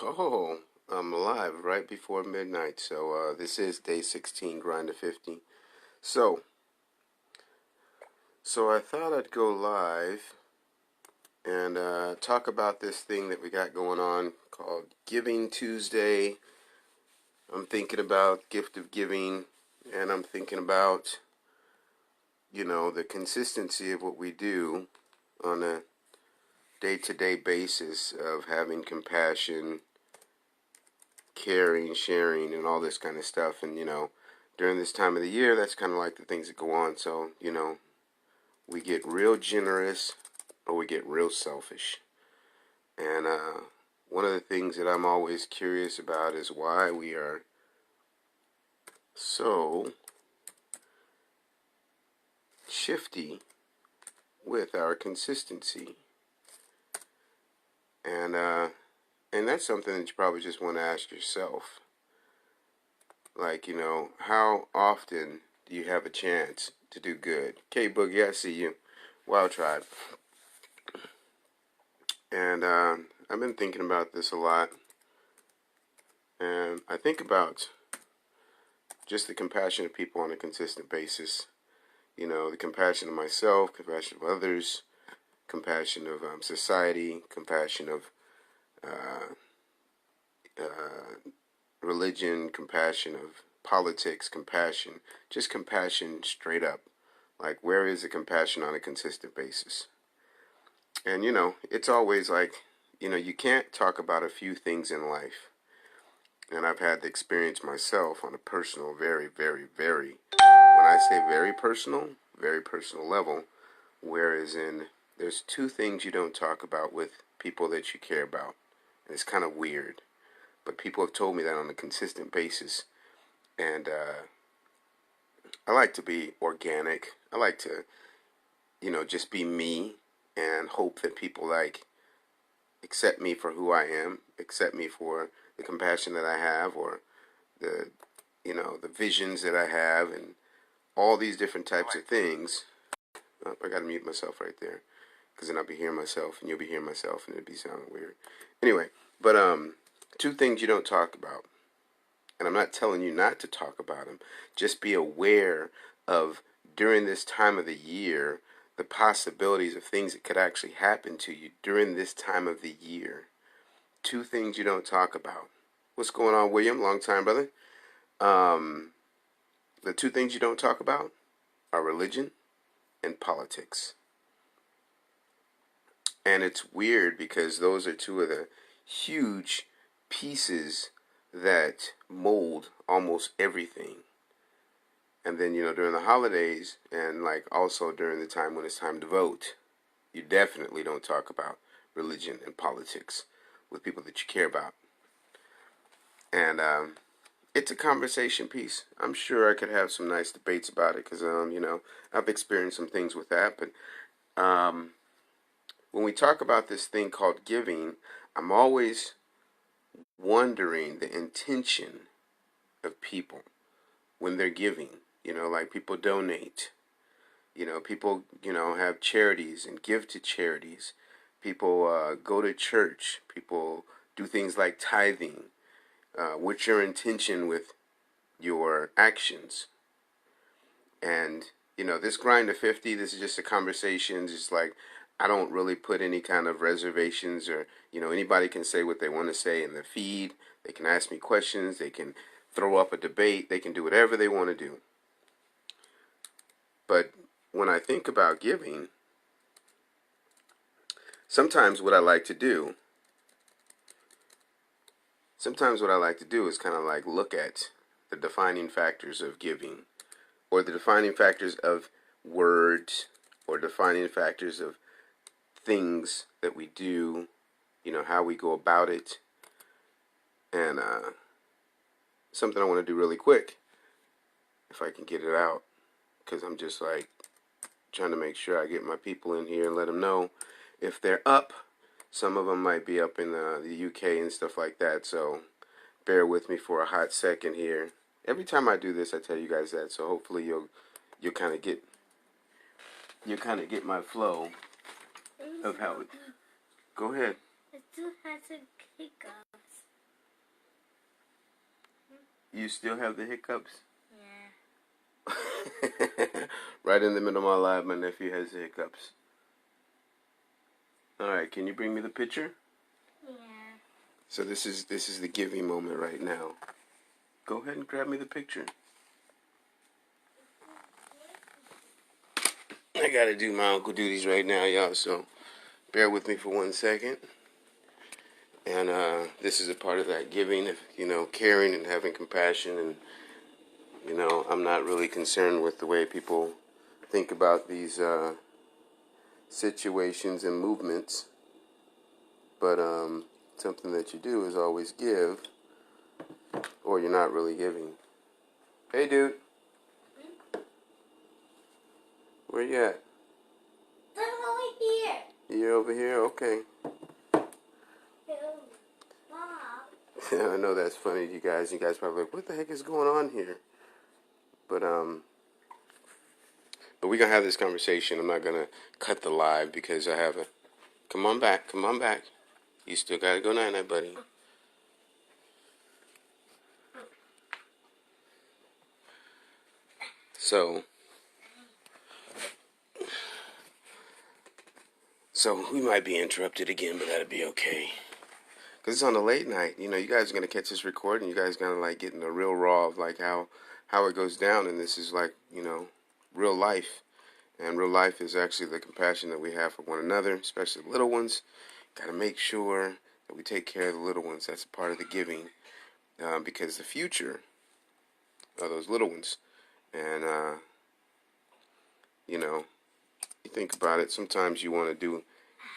Oh, I'm alive right before midnight. So this is day 16, grind to 50. So, so I thought I'd go live and talk about this thing that we got going on called Giving Tuesday. I'm thinking about gift of giving, and I'm thinking about, the consistency of what we do on a day-to-day basis of having compassion, caring, sharing, and all this kind of stuff. And, during this time of the year, that's kind of like the things that go on. So, we get real generous or we get real selfish. And one of the things that I'm always curious about is why we are so shifty with our consistency. And that's something that you probably just want to ask yourself. Like, how often do you have a chance to do good? K-Boogie, I see you. WoWTribe. And I've been thinking about this a lot. And I think about just the compassion of people on a consistent basis. The compassion of myself, compassion of others, compassion of society, compassion of religion, compassion of politics, compassion, just compassion straight up. Like, where is the compassion on a consistent basis? And, it's always like, you can't talk about a few things in life. And I've had the experience myself on a personal, very, very, very, when I say very personal level, whereas there's two things you don't talk about with people that you care about. And it's kind of weird. But people have told me that on a consistent basis. And I like to be organic. I like to, just be me and hope that people accept me for who I am, accept me for the compassion that I have, or the, the visions that I have, and all these different types of things. Oh, I gotta mute myself right there, because then I'll be hearing myself, and you'll be hearing myself, and it'd be sounding weird. Anyway, but two things you don't talk about, and I'm not telling you not to talk about them. Just be aware of, during this time of the year, the possibilities of things that could actually happen to you during this time of the year. Two things you don't talk about. What's going on, William? Long time, brother. The two things you don't talk about are religion and politics. And it's weird because those are two of the huge pieces that mold almost everything. And then, during the holidays and also during the time when it's time to vote, you definitely don't talk about religion and politics with people that you care about. And it's a conversation piece. I'm sure I could have some nice debates about it because, I've experienced some things with that. But when we talk about this thing called giving, I'm always wondering the intention of people when they're giving. Like people donate. People, have charities and give to charities. People go to church. People do things like tithing. What's your intention with your actions? And, this grind to 50, this is just a conversation. Just like, I don't really put any kind of reservations or, anybody can say what they want to say in the feed. They can ask me questions. They can throw up a debate. They can do whatever they want to do. But when I think about giving, sometimes what I like to do is kind of like look at the defining factors of giving, or the defining factors of words, or defining factors of things that we do, how we go about it. And something I want to do really quick, if I can get it out, because I'm just like trying to make sure I get my people in here and let them know if they're up. Some of them might be up in the UK and stuff like that, so bear with me for a hot second here. Every time I do this, I tell you guys that, so hopefully you'll kind of get my flow of how it. Go ahead. It still has some hiccups. You still have the hiccups? Yeah. Right in the middle of my live, my nephew has the hiccups. Alright, can you bring me the picture? Yeah. So this is the giving moment right now. Go ahead and grab me the picture. I gotta do my uncle duties right now, y'all, so bear with me for 1 second. And this is a part of that giving, caring and having compassion. And, I'm not really concerned with the way people think about these situations and movements. But something that you do is always give, or you're not really giving. Hey, dude. Where you at? I'm over here. You're over here? Okay. Mom. I know that's funny to you guys. You guys probably like, what the heck is going on here? But we're going to have this conversation. I'm not going to cut the live because I have a... Come on back. Come on back. You still got to go night-night, buddy. So we might be interrupted again, but that'll be okay. Because it's on the late night. You guys are going to catch this recording. You guys are going to, like, get in the real raw of, like, how it goes down. And this is, like, real life. And real life is actually the compassion that we have for one another, especially the little ones. Got to make sure that we take care of the little ones. That's a part of the giving. Because the future are those little ones. And, you think about it. Sometimes you want to do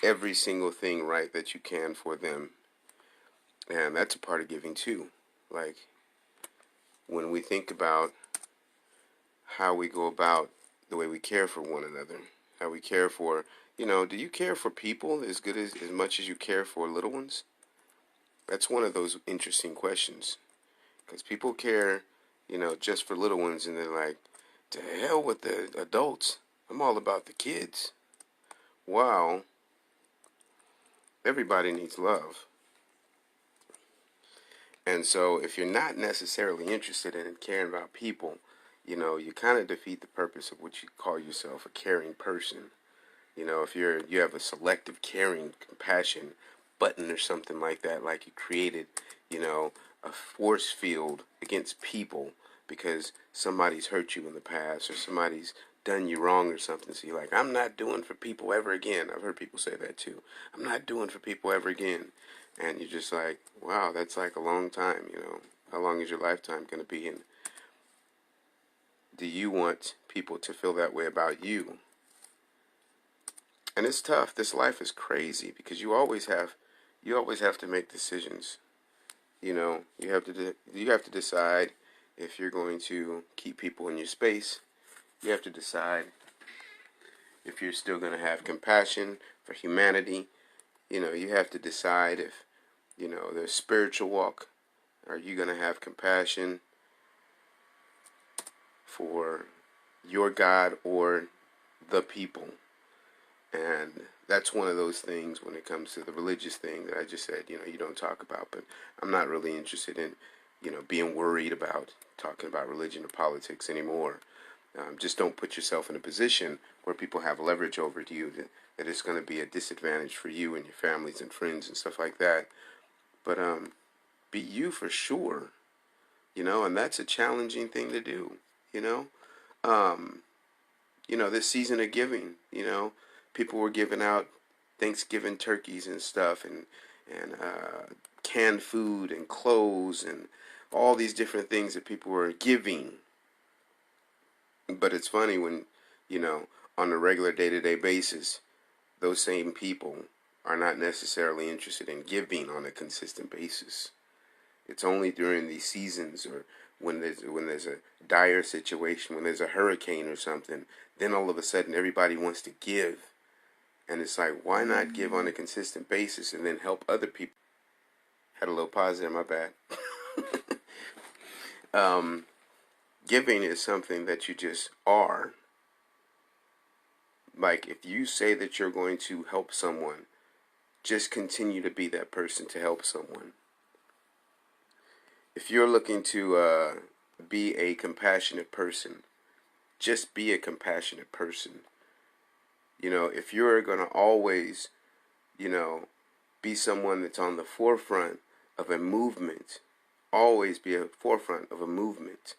every single thing right that you can for them. And that's a part of giving too. Like, when we think about how we go about the way we care for one another, how we care for, do you care for people as much as you care for little ones? That's one of those interesting questions. Because people care, just for little ones, and they're like, to hell with the adults. I'm all about the kids. Wow. Everybody needs love. And so if you're not necessarily interested in caring about people, you kind of defeat the purpose of what you call yourself, a caring person. If you have a selective caring compassion button or something like that, like you created, a force field against people because somebody's hurt you in the past or somebody's done you wrong or something. So you're like, I'm not doing for people ever again. I've heard people say that too. I'm not doing for people ever again. And you're just like, wow, that's like a long time, How long is your lifetime going to be? And do you want people to feel that way about you? And it's tough. This life is crazy because you always have to make decisions. You have to decide if you're going to keep people in your space. You have to decide if you're still going to have compassion for humanity. You have to decide if, their spiritual walk. Are you going to have compassion for your God or the people? And that's one of those things when it comes to the religious thing that I just said, you don't talk about. But I'm not really interested in, being worried about talking about religion or politics anymore. Just don't put yourself in a position where people have leverage over you that it's going to be a disadvantage for you and your families and friends and stuff like that. But be you for sure, and that's a challenging thing to do, this season of giving, people were giving out Thanksgiving turkeys and stuff and canned food and clothes and all these different things that people were giving. But it's funny when, on a regular day-to-day basis, those same people are not necessarily interested in giving on a consistent basis. It's only during these seasons or when there's a dire situation, when there's a hurricane or something, then all of a sudden everybody wants to give. And it's like, why not give on a consistent basis and then help other people? Had a little pause there, my bad. Giving is something that you just are. Like, if you say that you're going to help someone, just continue to be that person to help someone. if you're looking to be a compassionate person, just be a compassionate person. If you're going to always, be someone that's on the forefront of a movement, always be a forefront of a movement.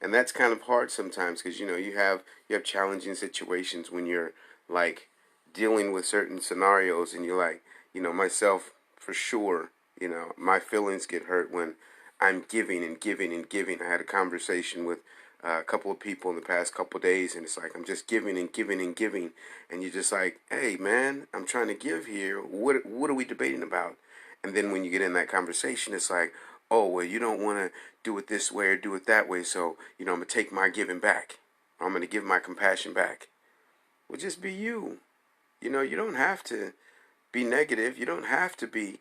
And that's kind of hard sometimes because, you have challenging situations when you're like dealing with certain scenarios and you're like, myself for sure, my feelings get hurt when I'm giving and giving and giving. I had a conversation with a couple of people in the past couple of days, and it's like I'm just giving and giving and giving, and you're just like, hey man, I'm trying to give here. What are we debating about? And then when you get in that conversation, it's like, oh well, you don't want to do it this way or do it that way, so I'm gonna take my giving back. I'm gonna give my compassion back. Well, just be you. You don't have to be negative. You don't have to be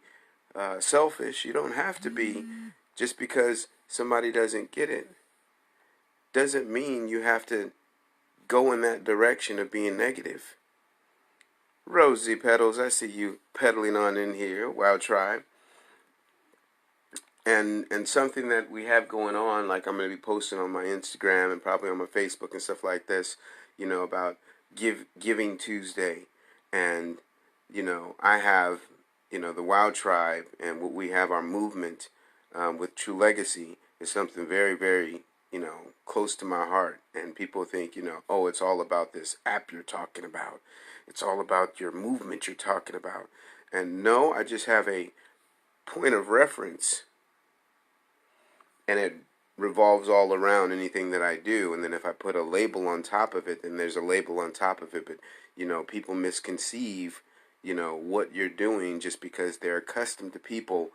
selfish. You don't have to be, just because somebody doesn't get it doesn't mean you have to go in that direction of being negative. Rosie Petals, I see you pedaling on in here, WoWTribe. And something that we have going on, like I'm going to be posting on my Instagram and probably on my Facebook and stuff like this, about Giving Tuesday. And, I have, the WoWTribe, and what we have, our movement with True Legacy, is something very, very, close to my heart. And people think, oh, it's all about this app you're talking about. It's all about your movement you're talking about. And no, I just have a point of reference, and it revolves all around anything that I do. And then if I put a label on top of it, then there's a label on top of it. But, people misconceive, what you're doing just because they're accustomed to people.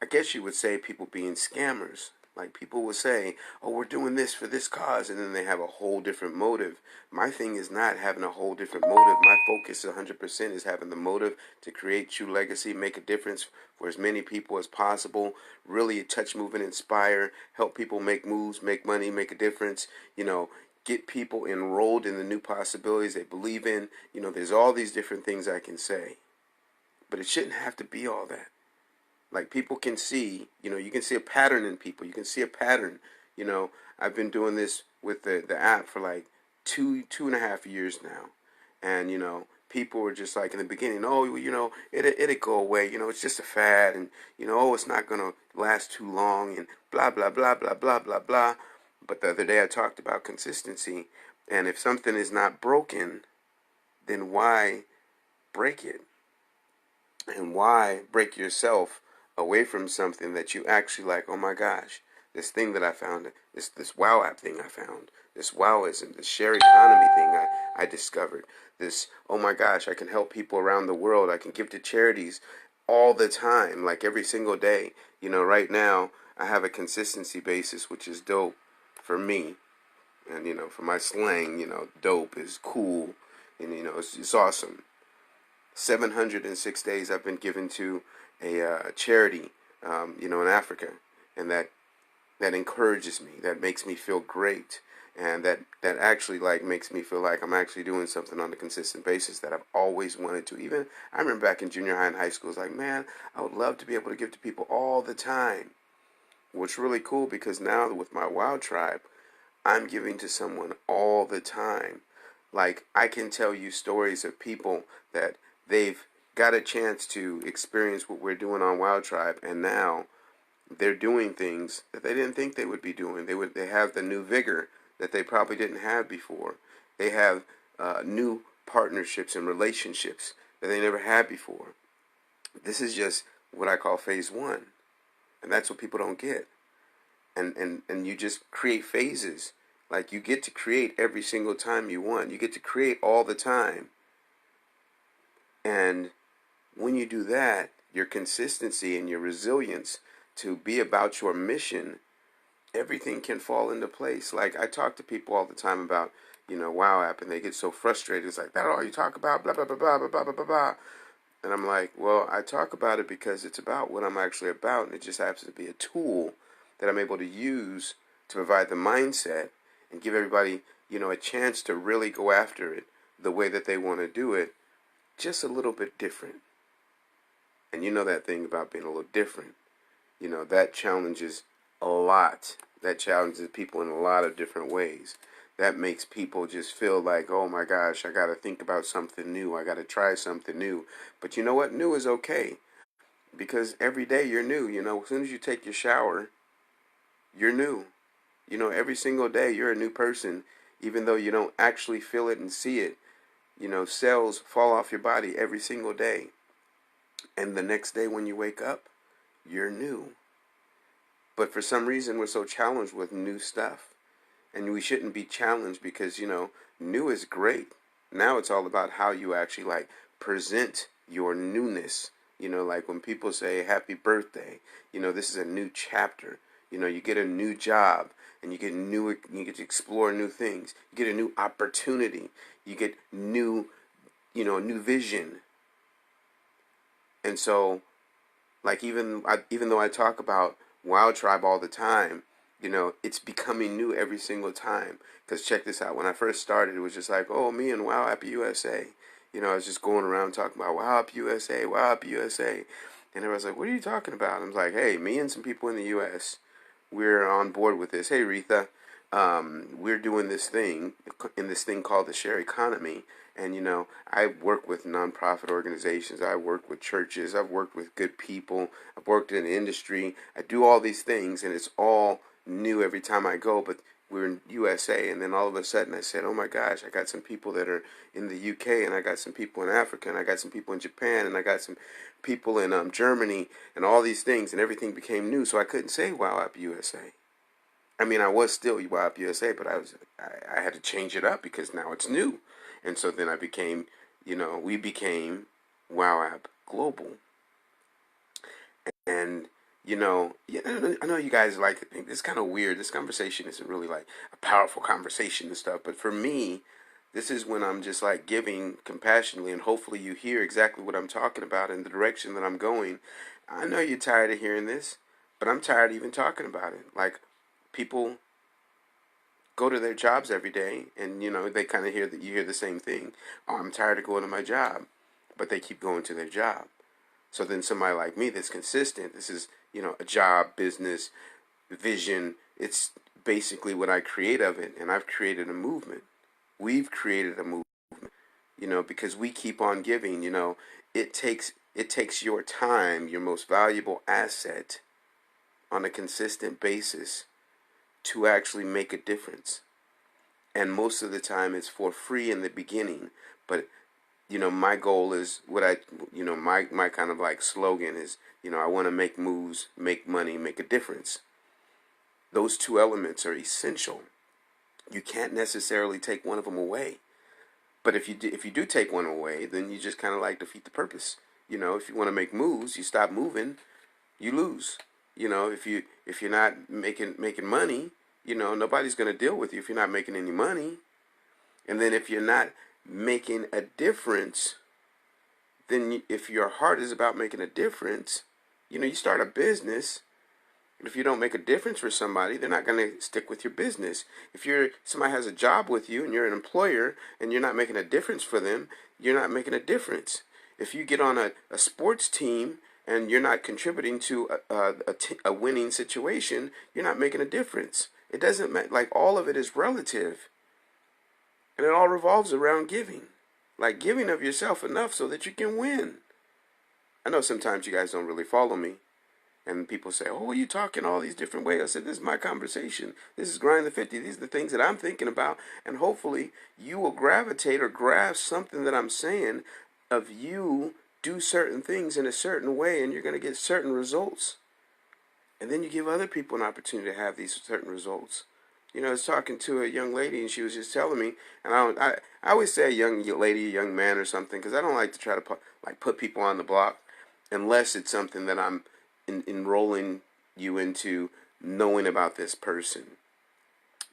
I guess you would say people being scammers. Like people will say, oh, we're doing this for this cause, and then they have a whole different motive. My thing is not having a whole different motive. My focus 100% is having the motive to create true legacy, make a difference for as many people as possible, really touch, move, and inspire, help people make moves, make money, make a difference, get people enrolled in the new possibilities they believe in. There's all these different things I can say, but it shouldn't have to be all that. Like people can see, you can see a pattern in people. You can see a pattern. I've been doing this with the app for like two and a half years now. And, people were just like in the beginning, oh, it'll go away. It's just a fad. And, oh, it's not going to last too long and blah, blah, blah, blah, blah, blah, blah. But the other day I talked about consistency. And if something is not broken, then why break it? And why break yourself away from something that you actually like? Oh my gosh, this thing that I found, this WoWApp thing I found, this Wowism, this share economy thing I discovered, this, oh my gosh, I can help people around the world, I can give to charities all the time, like every single day. Right now I have a consistency basis, which is dope for me. And, for my slang, dope is cool, and, it's awesome. 706 days I've been given to a charity, in Africa, and that encourages me. That makes me feel great, and that actually like makes me feel like I'm actually doing something on a consistent basis that I've always wanted to. Even I remember back in junior high and high school, it's like, man, I would love to be able to give to people all the time. What's really cool, because now with my WoWTribe, I'm giving to someone all the time. Like I can tell you stories of people that they've got a chance to experience what we're doing on WoWTribe, and now they're doing things that they didn't think they would be doing. They have the new vigor that they probably didn't have before. They have new partnerships and relationships that they never had before. This is just what I call phase one, and that's what people don't get. And you just create phases. Like you get to create every single time you want. You get to create all the time. And when you do that, your consistency and your resilience to be about your mission, everything can fall into place. Like I talk to people all the time about, WoWApp, and they get so frustrated. It's like, that all you talk about, blah, blah, blah, blah, blah, blah, blah, blah, blah. And I'm like, well, I talk about it because it's about what I'm actually about, and it just happens to be a tool that I'm able to use to provide the mindset and give everybody, a chance to really go after it the way that they want to do it, just a little bit different. And you know that thing about being a little different. that challenges a lot. That challenges people in a lot of different ways. That makes people just feel like, oh my gosh, I got to think about something new. I got to try something new. But you know what? New is okay, because every day you're new. As soon as you take your shower, you're new. Every single day you're a new person, even though you don't actually feel it and see it. Cells fall off your body every single day. And the next day when you wake up, you're new. But for some reason, we're so challenged with new stuff. And we shouldn't be challenged, because, new is great. Now it's all about how you actually present your newness. Like when people say happy birthday, this is a new chapter. You get a new job, and you get to explore new things. You get a new opportunity. You get new vision. And so, even though I talk about WoWTribe all the time, it's becoming new every single time. Because check this out. When I first started, it was just like, oh, me and WoWApp USA. I was just going around talking about WoWApp USA, WoWApp USA. And everyone's like, what are you talking about? I was like, hey, me and some people in the U.S., we're on board with this. Hey, Retha, we're doing this thing called the share economy. And, I work with nonprofit organizations. I work with churches. I've worked with good people. I've worked in the industry. I do all these things, and it's all new every time I go. But we're in USA, and then all of a sudden I said, oh my gosh, I got some people that are in the UK, and I got some people in Africa, and I got some people in Japan, and I got some people in Germany, and all these things, and everything became new. So I couldn't say WoWApp USA. I mean, I was still WoWApp USA, but I had to change it up because now it's new. And so then we became WoWApp Global. And, I know you guys like to think this is kind of weird. This conversation isn't really like a powerful conversation and stuff. But for me, this is when I'm just like giving compassionately, and hopefully you hear exactly what I'm talking about and the direction that I'm going. I know you're tired of hearing this, but I'm tired of even talking about it. Like, people go to their jobs every day, and they kind of you hear the same thing. Oh, I'm tired of going to my job, but they keep going to their job. So then somebody like me that's consistent, this is a job, business, vision. It's basically what I create of it, and I've created a movement. We've created a movement, because we keep on giving. It takes your time, your most valuable asset, on a consistent basis to actually make a difference. And most of the time it's for free in the beginning. But, my goal is my kind of like slogan is, I want to make moves, make money, make a difference. Those two elements are essential. You can't necessarily take one of them away. But if you do take one away, then you just kind of like defeat the purpose. If you want to make moves, you stop moving, you lose. If you're not making money, nobody's going to deal with you if you're not making any money. And then if you're not making a difference, then if your heart is about making a difference, you start a business. And if you don't make a difference for somebody, they're not going to stick with your business. If somebody has a job with you and you're an employer and you're not making a difference for them, you're not making a difference. If you get on a sports team and you're not contributing to a winning situation, you're not making a difference. It doesn't matter. Like, all of it is relative. And it all revolves around giving. Like, giving of yourself enough so that you can win. I know sometimes you guys don't really follow me. And people say, oh, you talk in all these different ways. I said, this is my conversation. This is Grind the 50. These are the things that I'm thinking about. And hopefully you will gravitate or grasp something that I'm saying of you do certain things in a certain way, and you're going to get certain results. And then you give other people an opportunity to have these certain results. I was talking to a young lady, and she was just telling me, and I always say a young lady, a young man or something, because I don't like to try to put people on the block unless it's something that I'm enrolling you into knowing about this person.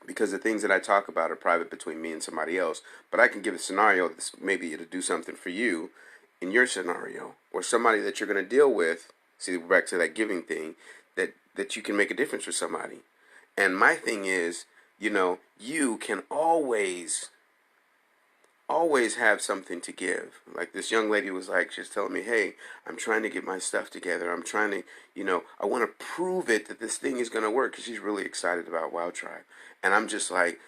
Because the things that I talk about are private between me and somebody else. But I can give a scenario that's maybe it'll do something for you in your scenario, or somebody that you're going to deal with. See, we're back to that giving thing, that you can make a difference for somebody. And my thing is, you can always always have something to give. Like this young lady was like, she's telling me, hey, I'm trying to get my stuff together. I'm trying to, I want to prove it that this thing is going to work, because she's really excited about WoWTribe. And I'm just like,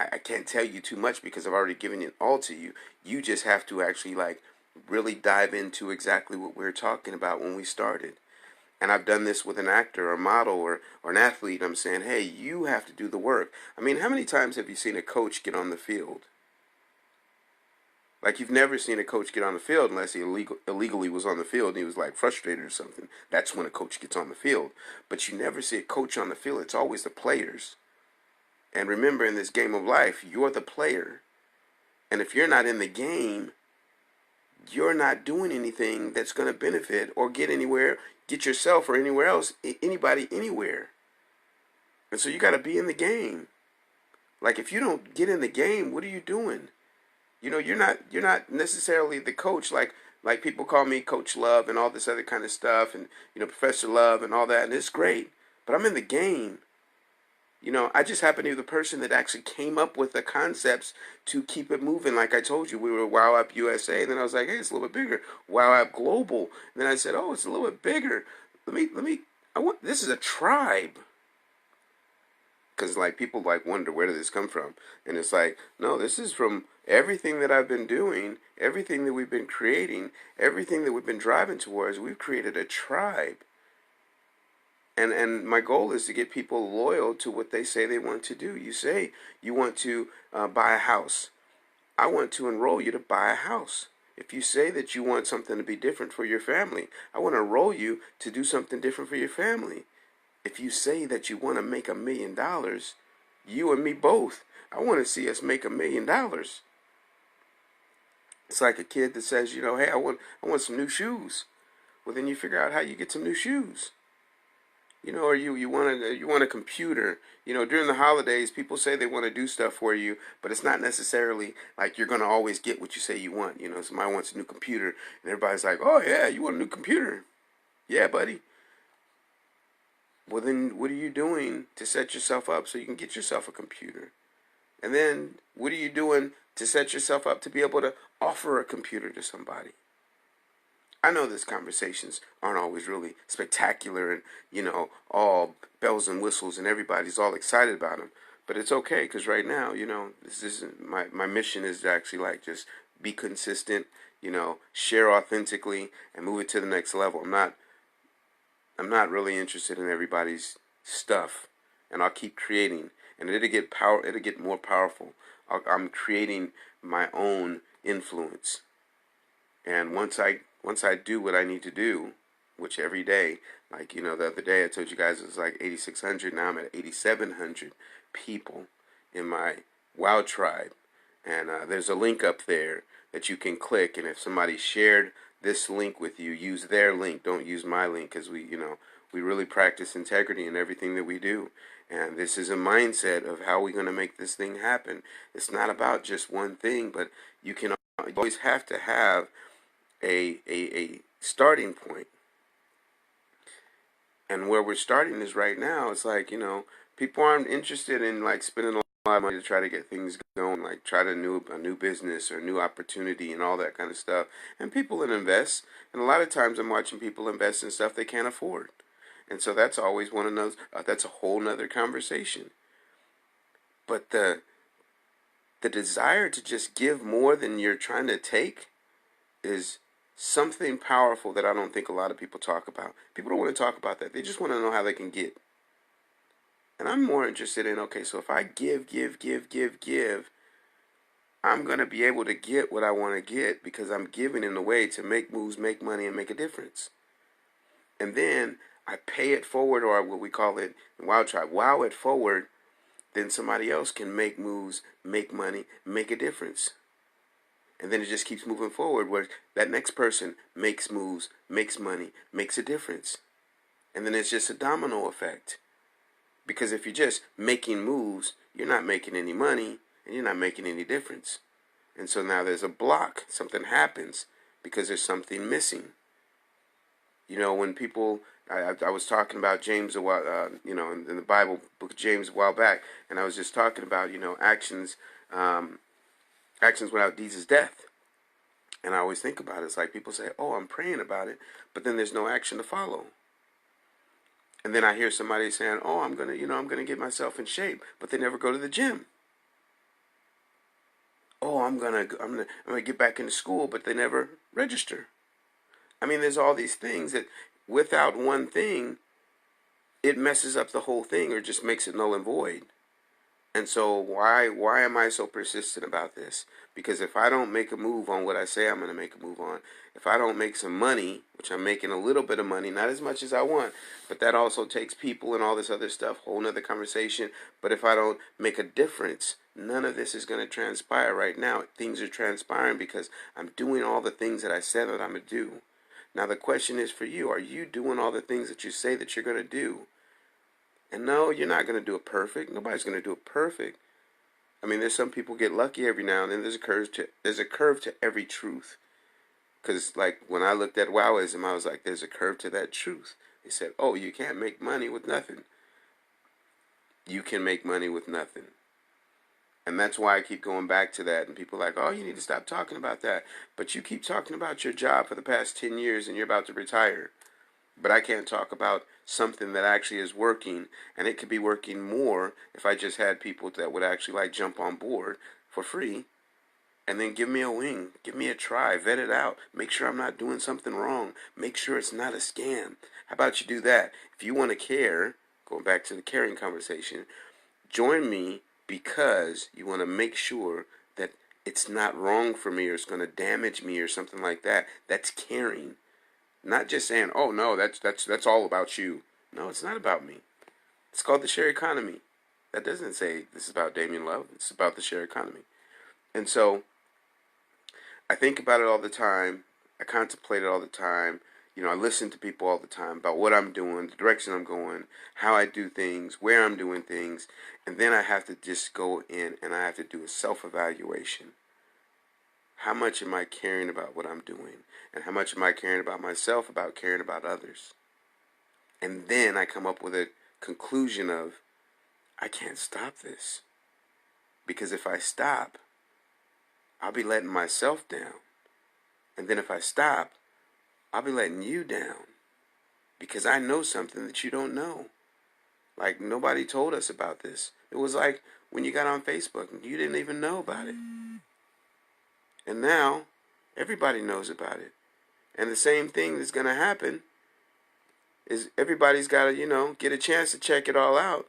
I can't tell you too much because I've already given it all to you. You just have to actually like really dive into exactly what we were talking about when we started. And I've done this with an actor or a model or an athlete. I'm saying, hey, you have to do the work. I mean, how many times have you seen a coach get on the field? Like, you've never seen a coach get on the field unless he illegally was on the field and he was like frustrated or something. That's when a coach gets on the field. But you never see a coach on the field. It's always the players. And remember, in this game of life, you're the player. And if you're not in the game, you're not doing anything that's going to benefit or get anywhere, get yourself or anywhere else, anybody, anywhere. And so you got to be in the game. Like, if you don't get in the game, what are you doing? You're not necessarily the coach. Like people call me Coach Love and all this other kind of stuff, and Professor Love and all that, and it's great. But I'm in the game. I just happen to be the person that actually came up with the concepts to keep it moving. Like I told you, we were WoWApp USA, and then I was like, hey, it's a little bit bigger. WoWApp Global. And then I said, oh, it's a little bit bigger. This is a tribe. Because like people like wonder, where did this come from? And it's like, no, this is from everything that I've been doing, everything that we've been creating, everything that we've been driving towards. We've created a tribe. And my goal is to get people loyal to what they say they want to do. You say you want to buy a house. I want to enroll you to buy a house. If you say that you want something to be different for your family, I want to enroll you to do something different for your family. If you say that you want to make $1 million, you and me both, I want to see us make $1 million. It's like a kid that says, hey, I want some new shoes. Well, then you figure out how you get some new shoes. Or you want a computer. During the holidays, people say they want to do stuff for you, but it's not necessarily like you're going to always get what you say you want. Somebody wants a new computer, and everybody's like, oh, yeah, you want a new computer. Yeah, buddy. Well, then what are you doing to set yourself up so you can get yourself a computer? And then what are you doing to set yourself up to be able to offer a computer to somebody? I know these conversations aren't always really spectacular and, all bells and whistles and everybody's all excited about them. But it's okay, because right now, this isn't my mission is to actually like just be consistent, share authentically and move it to the next level. I'm not really interested in everybody's stuff, and I'll keep creating, and it'll get more powerful. I'm creating my own influence. And once I do what I need to do, which every day, like, the other day I told you guys it was like 8,600. Now I'm at 8,700 people in my WoWTribe. And there's a link up there that you can click. And if somebody shared this link with you, use their link. Don't use my link, because we really practice integrity in everything that we do. And this is a mindset of how we're going to make this thing happen. It's not about just one thing, but you always have to have a starting point. And where we're starting is right now. It's like, people aren't interested in like spending a lot of money to try to get things going, like try a new business or new opportunity and all that kind of stuff. And people invest, and a lot of times I'm watching people invest in stuff they can't afford. And so that's always one of those, that's a whole nother conversation. But the desire to just give more than you're trying to take is something powerful that I don't think a lot of people talk about. People don't want to talk about that. They just want to know how they can get. And I'm more interested in, okay, so if I give, I'm going to be able to get what I want to get because I'm giving in a way to make moves, make money, and make a difference. And then I pay it forward, or what we call it in WoWTribe, wow it forward, then somebody else can make moves, make money, make a difference. And then it just keeps moving forward where that next person makes moves, makes money, makes a difference. And then it's just a domino effect. Because if you're just making moves, you're not making any money and you're not making any difference. And so now there's a block. Something happens because there's something missing. When people, I was talking about James a while, in the Bible book of James a while back, and I was just talking about, actions Actions without deeds is death. And I always think about it. It's like people say, oh, I'm praying about it, but then there's no action to follow. And then I hear somebody saying, oh, I'm gonna get myself in shape, but they never go to the gym. Oh, I'm gonna get back into school, but they never register. I mean, there's all these things that without one thing, it messes up the whole thing or just makes it null and void. And so why am I so persistent about this? Because if I don't make a move on what I say I'm going to make a move on, if I don't make some money, which I'm making a little bit of money, not as much as I want, but that also takes people and all this other stuff, whole nother conversation. But if I don't make a difference, none of this is going to transpire right now. Things are transpiring because I'm doing all the things that I said that I'm going to do. Now the question is for you, are you doing all the things that you say that you're going to do? And no, you're not going to do it perfect. Nobody's going to do it perfect. I mean, there's some people get lucky every now and then. There's a curve to every truth. Because like when I looked at Wowism, I was like, there's a curve to that truth. They said, oh, you can't make money with nothing. You can make money with nothing. And that's why I keep going back to that. And people are like, oh, you need to stop talking about that. But you keep talking about your job for the past 10 years and you're about to retire. But I can't talk about something that actually is working, and it could be working more if I just had people that would actually like jump on board for free and then give me a wing, give me a try, vet it out, make sure I'm not doing something wrong, make sure it's not a scam. How about you do that? If you want to care, going back to the caring conversation, join me because you want to make sure that it's not wrong for me or it's going to damage me or something like that. That's caring. Not just saying, oh no, that's all about you. No, it's not about me. It's called the share economy. That doesn't say this is about Damian Love. It's about the share economy. And so I think about it all the time. I contemplate it all the time. I listen to people all the time about what I'm doing, the direction I'm going, how I do things, where I'm doing things. And then I have to just go in and I have to do a self-evaluation. How much am I caring about what I'm doing? And how much am I caring about myself, about caring about others? And then I come up with a conclusion of, I can't stop this. Because if I stop, I'll be letting myself down. And then if I stop, I'll be letting you down. Because I know something that you don't know. Like nobody told us about this. It was like when you got on Facebook and you didn't even know about it. And now, everybody knows about it. And the same thing that's going to happen is everybody's got to, get a chance to check it all out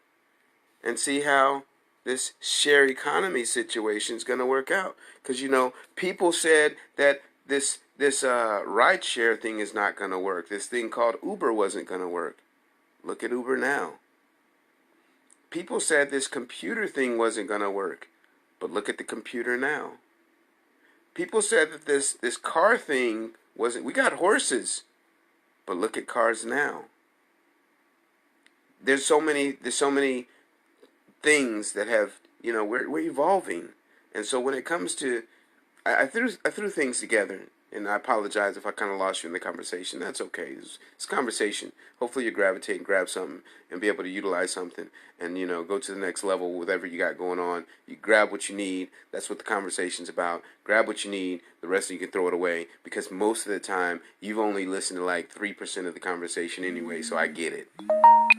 and see how this share economy situation is going to work out. Because, people said that this ride share thing is not going to work. This thing called Uber wasn't going to work. Look at Uber now. People said this computer thing wasn't going to work. But look at the computer now. People said that this car thing wasn't. We got horses, but look at cars now. There's so many things that have. We're evolving, and so when it comes to, I threw things together, and I apologize if I kind of lost you in the conversation. That's okay. It's conversation. Hopefully you gravitate and grab something and be able to utilize something and, go to the next level, whatever you got going on. You grab what you need. That's what the conversation's about. Grab what you need. The rest of you can throw it away because most of the time you've only listened to like 3% of the conversation anyway, so I get it.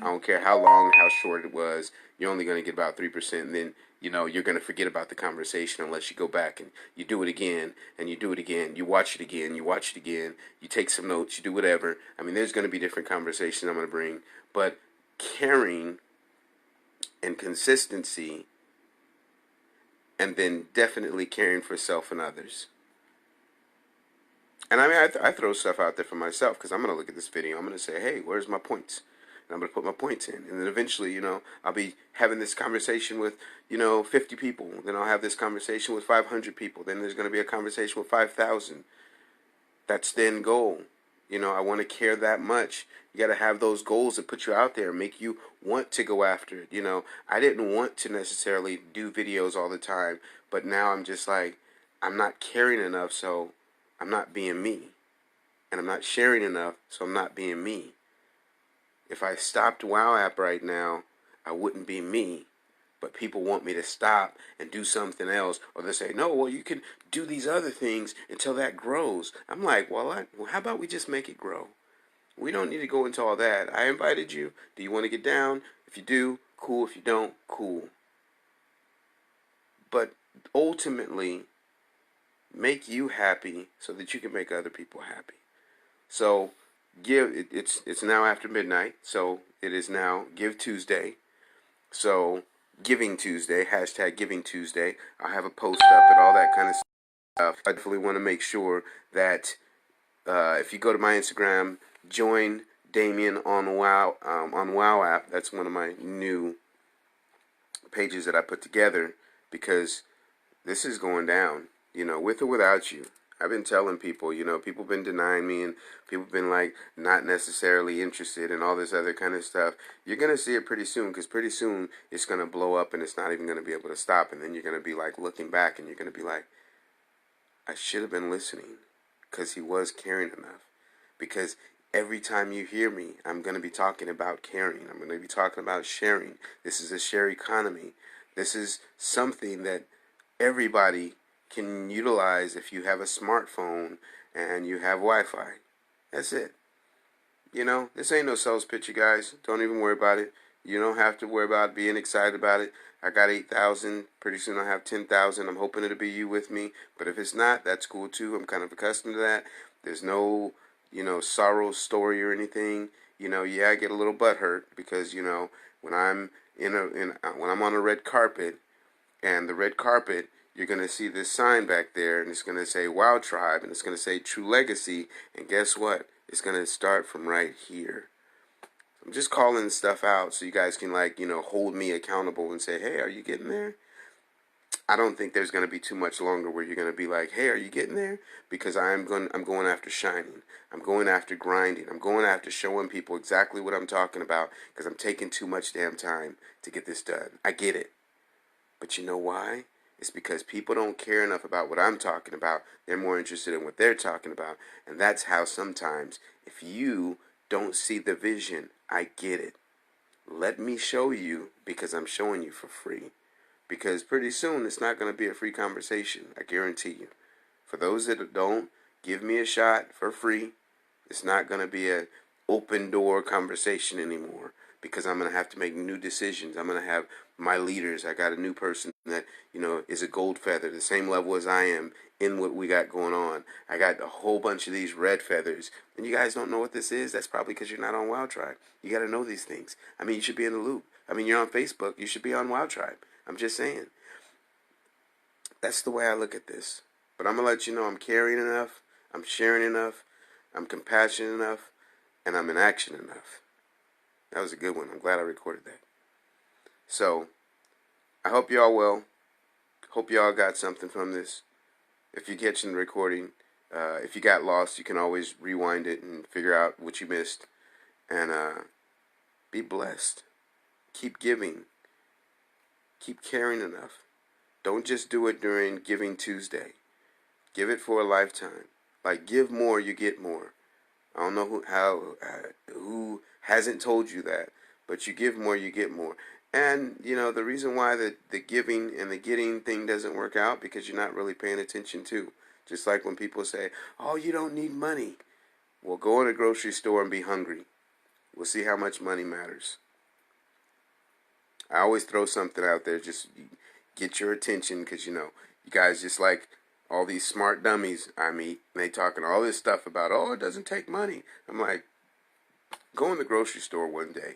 I don't care how long, how short it was. You're only going to get about 3%, and then you're going to forget about the conversation unless you go back and you do it again, and you do it again. You watch it again, you watch it again. You take some notes, you do whatever. I mean, there's going to be different conversations I'm going to bring, but caring and consistency, and then definitely caring for self and others. And I mean, I throw stuff out there for myself because I'm going to look at this video. I'm going to say, hey, where's my points? And I'm going to put my points in. And then eventually, I'll be having this conversation with, 50 people. Then I'll have this conversation with 500 people. Then there's going to be a conversation with 5,000. That's the end goal. I want to care that much. You got to have those goals that put you out there, make you want to go after it. I didn't want to necessarily do videos all the time, but now I'm just like, I'm not caring enough, so I'm not being me. And I'm not sharing enough, so I'm not being me. If I stopped WoWApp right now, I wouldn't be me. But people want me to stop and do something else, or they say, no, well, you can do these other things until that grows. I'm like, well, how about we just make it grow? We don't need to go into all that. I invited you. Do you want to get down? If you do, cool. If you don't, cool. But ultimately, make you happy so that you can make other people happy. So it's now after midnight, so it is now Give Tuesday. So Giving Tuesday, hashtag Giving Tuesday. I'll have a post up and all that kind of stuff. I definitely want to make sure that if you go to my Instagram, join Damian on WoWApp. That's one of my new pages that I put together, because this is going down, with or without you. I've been telling people, people been denying me, and people been like not necessarily interested and all this other kind of stuff. You're going to see it pretty soon, because pretty soon it's going to blow up and it's not even going to be able to stop. And then you're going to be like looking back and you're going to be like, I should have been listening, because he was caring enough. Because every time you hear me, I'm going to be talking about caring. I'm going to be talking about sharing. This is a share economy. This is something that everybody can utilize if you have a smartphone and you have Wi-Fi. That's it. This ain't no sales pitch, you guys. Don't even worry about it. You don't have to worry about being excited about it. I got 8,000. Pretty soon I'll have 10,000. I'm hoping it'll be you with me. But if it's not, that's cool too. I'm kind of accustomed to that. There's no, sorrow story or anything. I get a little butthurt because, when I'm when I'm on a red carpet, and the red carpet, you're going to see this sign back there, and it's going to say WoWTribe, and it's going to say True Legacy, and guess what? It's going to start from right here. I'm just calling stuff out so you guys can, hold me accountable and say, hey, are you getting there? I don't think there's going to be too much longer where you're going to be like, hey, are you getting there? Because I'm going after shining. I'm going after grinding. I'm going after showing people exactly what I'm talking about, because I'm taking too much damn time to get this done. I get it. But you know why? It's because people don't care enough about what I'm talking about. They're more interested in what they're talking about. And that's how sometimes, if you don't see the vision, I get it. Let me show you, because I'm showing you for free. Because pretty soon it's not going to be a free conversation. I guarantee you. For those that don't give me a shot for free, it's not going to be an open door conversation anymore, because I'm going to have to make new decisions. I'm going to have my leaders. I got a new person that, is a gold feather, the same level as I am in what we got going on. I got a whole bunch of these red feathers. And you guys don't know what this is? That's probably because you're not on WoWTribe. You got to know these things. I mean, you should be in the loop. I mean, you're on Facebook. You should be on WoWTribe. I'm just saying. That's the way I look at this. But I'm going to let you know I'm caring enough. I'm sharing enough. I'm compassionate enough. And I'm in action enough. That was a good one. I'm glad I recorded that. So, I hope y'all well. Hope y'all got something from this. If you're catching the recording, if you got lost, you can always rewind it and figure out what you missed. And be blessed. Keep giving. Keep caring enough. Don't just do it during Giving Tuesday. Give it for a lifetime. Like, give more, you get more. I don't know who hasn't told you that, but you give more, you get more. And, the reason why the giving and the getting thing doesn't work out, because you're not really paying attention to. Just like when people say, oh, you don't need money. Well, go in a grocery store and be hungry. We'll see how much money matters. I always throw something out there, just get your attention, because, you guys just like all these smart dummies I meet, and they talking all this stuff about, oh, it doesn't take money. I'm like, go in the grocery store one day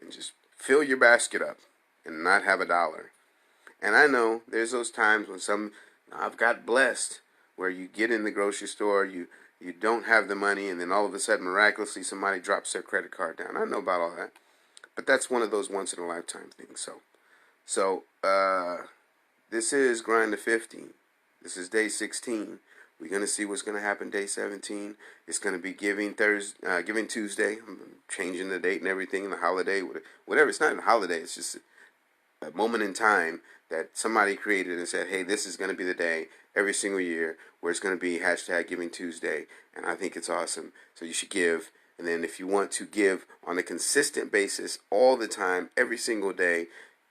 and just fill your basket up and not have $1. And I know there's those times when I've got blessed, where you get in the grocery store, you don't have the money, and then all of a sudden, miraculously, somebody drops their credit card down. I know about all that. But that's one of those once-in-a-lifetime things. So this is Grind to 50. This is day 16. We're going to see what's going to happen day 17. It's going to be Giving Tuesday. I'm changing the date and everything, and the holiday, whatever. It's not even a holiday. It's just a moment in time that somebody created and said, hey, this is going to be the day every single year where it's going to be hashtag Giving Tuesday. And I think it's awesome. So you should give. And then if you want to give on a consistent basis all the time, every single day,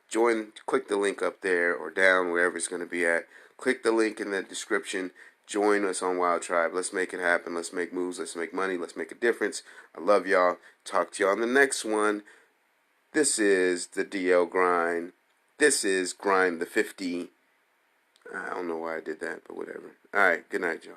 join, click the link up there or down, wherever it's going to be at. Click the link in the description. Join us on WoWTribe. Let's make it happen. Let's make moves. Let's make money. Let's make a difference. I love y'all. Talk to y'all on the next one. This is the DL Grind. This is Grind the 50. I don't know why I did that, but whatever. Alright, good night, y'all.